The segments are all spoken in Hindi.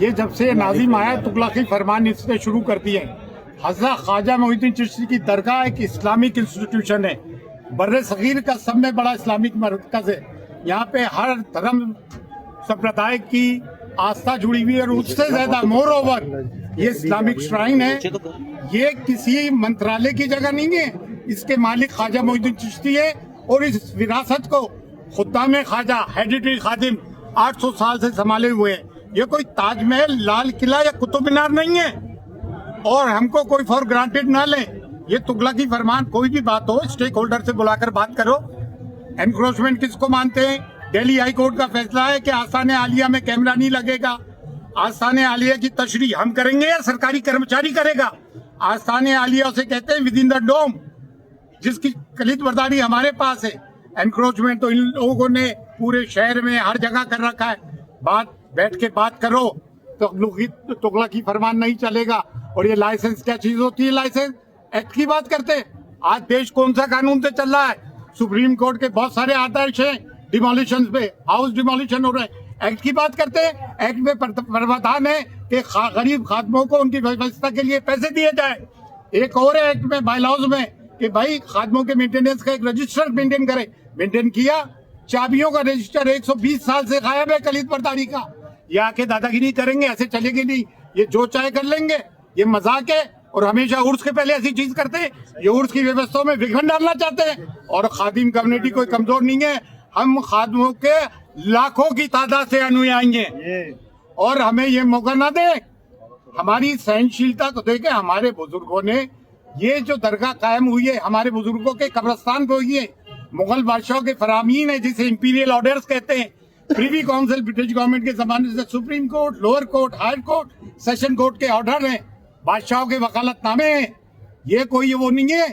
ये जब से नाजिम आया तुगलकी फरमान इसने शुरू कर दिए। हज़रत ख्वाजा मोइनुद्दीन चिश्ती की दरगाह एक इस्लामिक इंस्टीट्यूशन है, बर्रे सगीर का सब में बड़ा इस्लामिक मरकज है। यहाँ पे हर धर्म संप्रदाय की आस्था जुड़ी हुई है और उससे ज्यादा मोर ओवर ये इस्लामिक श्राइन है। ये किसी मंत्रालय की जगह नहीं है, इसके मालिक ख्वाजा मोइनुद्दीन चिश्ती है और इस विरासत को खुद्दाम ख्वाजा हेरिटेज खादिम 800 साल से संभाले हुए हैं। ये कोई ताजमहल, लाल किला या कुतुब मीनार नहीं है और हमको कोई फॉर ग्रांटेड ना लें। ये तुगलकी फरमान, कोई भी बात हो स्टेक होल्डर से बुलाकर बात करो। एनक्रोचमेंट किसको मानते हैं? दिल्ली हाई कोर्ट का फैसला है कि आस्थाने आलिया में कैमरा नहीं लगेगा। आस्थाने आलिया की तशरीह हम करेंगे या सरकारी कर्मचारी करेगा? आस्थाने आलिया उसे कहते हैं विद इन द डोम, जिसकी कलीद बरदारी हमारे पास है। एनक्रोचमेंट तो इन लोगों ने पूरे शहर में हर जगह कर रखा है। बात बैठ के बात करो तो तुगलकी फरमान नहीं चलेगा। और ये लाइसेंस क्या चीज होती है? लाइसेंस एक्ट की बात करते। आज देश कौन सा कानून से चल रहा है? सुप्रीम कोर्ट के बहुत सारे आदेश हैं डिमोलिशन पे, हाउस डिमोलिशन हो रहे हैं। एक्ट की बात करते हैं, एक्ट में प्रावधान है कि गरीब खादमों को उनकी व्यवस्था के लिए पैसे दिए जाए। एक और है एक्ट में, बायलॉज में, कि भाई खादमों के मेंटेनेंस का एक रजिस्टर मेंटेन करे। मेंटेन किया, चाबियों का रजिस्टर 120 साल से गायब है कलीद बरदारी का। ये आके दादागिरी करेंगे, ऐसे चलेगी नहीं। ये जो चाहे कर लेंगे, ये मजाक है। और हमेशा उर्स के पहले ऐसी चीज करते हैं, ये उर्स की व्यवस्था में विघ्न डालना चाहते हैं। और खादिम कम्युनिटी कोई कमजोर नहीं है, हम खादमों के लाखों की तादाद से अनुयायी हैं और हमें ये मौका ना दे। हमारी सहनशीलता तो देखे। हमारे बुजुर्गों ने ये जो दरगाह कायम हुई है, हमारे बुजुर्गों के कब्रिस्तान पे हुई है। मुगल बादशाहों के फरामीन है, जिसे इंपीरियल ऑर्डर्स कहते हैं। प्रिवी काउंसिल ब्रिटिश गवर्नमेंट के जमाने से supreme court, lower court, higher court, session court के ऑर्डर हैं, बादशाहों के वकालतनामे हैं। ये कोई वो नहीं है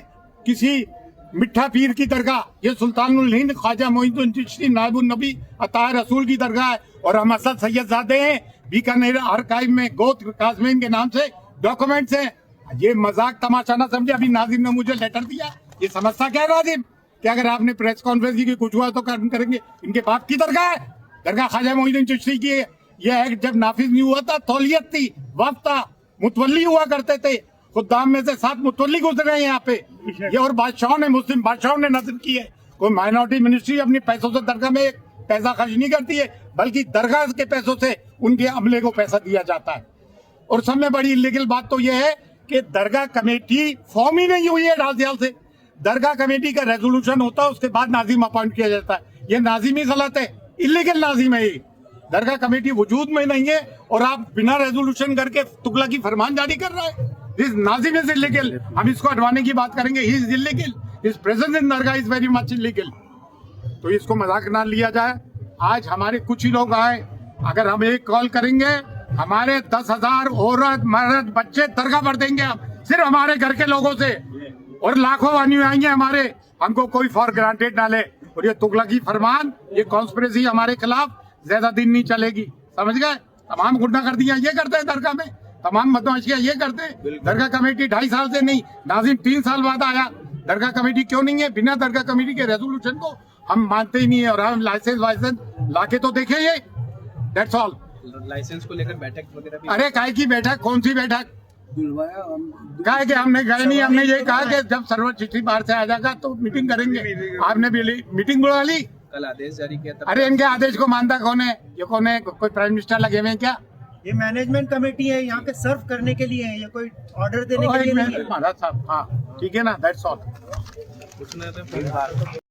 किसी मिठा पीर की दरगाह। ये सुल्तानुल हिंद ख्वाजा मोइनुद्दीन चिश्ती नायबुन नबी अता रसूल की दरगाह है। और हम असद सैयदजादे हैं। बीकानेर आर्काइव में गोत काजमीन के नाम से डॉक्यूमेंट्स हैं। ये मजाक तमाशा ना समझे। अभी नाजिम ने मुझे लेटर दिया, ये समझता क्या है नाजिम कि अगर आपने प्रेस कॉन्फ्रेंस की कुछ हुआ तो करेंगे? इनके बाप की दरगाह है, दरगाह ख्वाजा मोइनुद्दीन चिश्ती की है। ये एक्ट जब नाफिज नहीं हुआ था, तौलियत थी, वक्त था, मुतवल्ली हुआ करते थे। खुद्दाम में से 7 मुतवल्ली गुजरे हैं यहाँ पे। ये और बादशाहों ने, मुस्लिम बादशाहों ने नजर की है। कोई माइनॉरिटी मिनिस्ट्री अपने पैसों से दरगाह में पैसा खर्च नहीं करती है, बल्कि दरगाह के पैसों से उनके अमले को पैसा दिया जाता है। और सब में बड़ी इलीगल बात तो यह है कि दरगाह कमेटी फॉर्म ही नहीं हुई है डालसियाल से। दरगाह कमेटी का रेजोल्यूशन होता है, उसके बाद नाजिम अपॉइंट किया जाता है। ये नाजिम ही गलत है, इलीगल नाजिम है। ये दरगाह कमेटी वजूद में नहीं है और आप बिना रेजोल्यूशन करके तुगलकी फरमान जारी कर रहा है। This Nazim is illegal. हम इसको हटवाने की बात करेंगे। He is illegal, his presence in Dargah is very much illegal. तो इसको मजाक ना लिया जाए। आज हमारे कुछ ही लोग आए, अगर हम एक कॉल करेंगे, हमारे 10,000 औरत मर्द बच्चे दरगाह पर देंगे हम, सिर्फ हमारे घर के लोगों से। और लाखों अनुयायी हमारे, हमको कोई फॉर ग्रांटेड ना ले। और ये तुगलकी फरमान, ये कॉन्स्पिरेसी हमारे खिलाफ ज्यादा दिन नहीं चलेगी, समझ गए? तमाम गुंडागर्दियां ये करते हैं दरगाह में, तमाम बदमाशियां ये करते हैं। दरगाह कमेटी 2.5 साल से नहीं, नाजिम 3 साल बाद आया। दरगाह कमेटी क्यों नहीं है? बिना दरगाह कमेटी के रेजोल्यूशन को हम मानते ही नहीं है। और हम लाइसेंस लाके तो देखे ये, दैट्स ऑल। लाइसेंस को लेकर बैठक वगैरह भी? अरे काय की बैठक? कौन सी बैठक? कहा कि हमने गए नहीं। हमने ये कहा कि जब सर्वर चिट्ठी बाहर से आ जाएगा तो मीटिंग करेंगे। आपने भी मीटिंग बुला ली? कल आदेश जारी किया था। अरे इनके आदेश को मानता कौन है? ये कौन है? कोई प्राइम मिनिस्टर लगे हुए हैं क्या? ये मैनेजमेंट कमेटी है, यहाँ पे सर्व करने के लिए है, ये कोई ऑर्डर देने के लिए नहीं है। महाराज साहब, हाँ ठीक है ना, दैट्स ऑल। उसने तो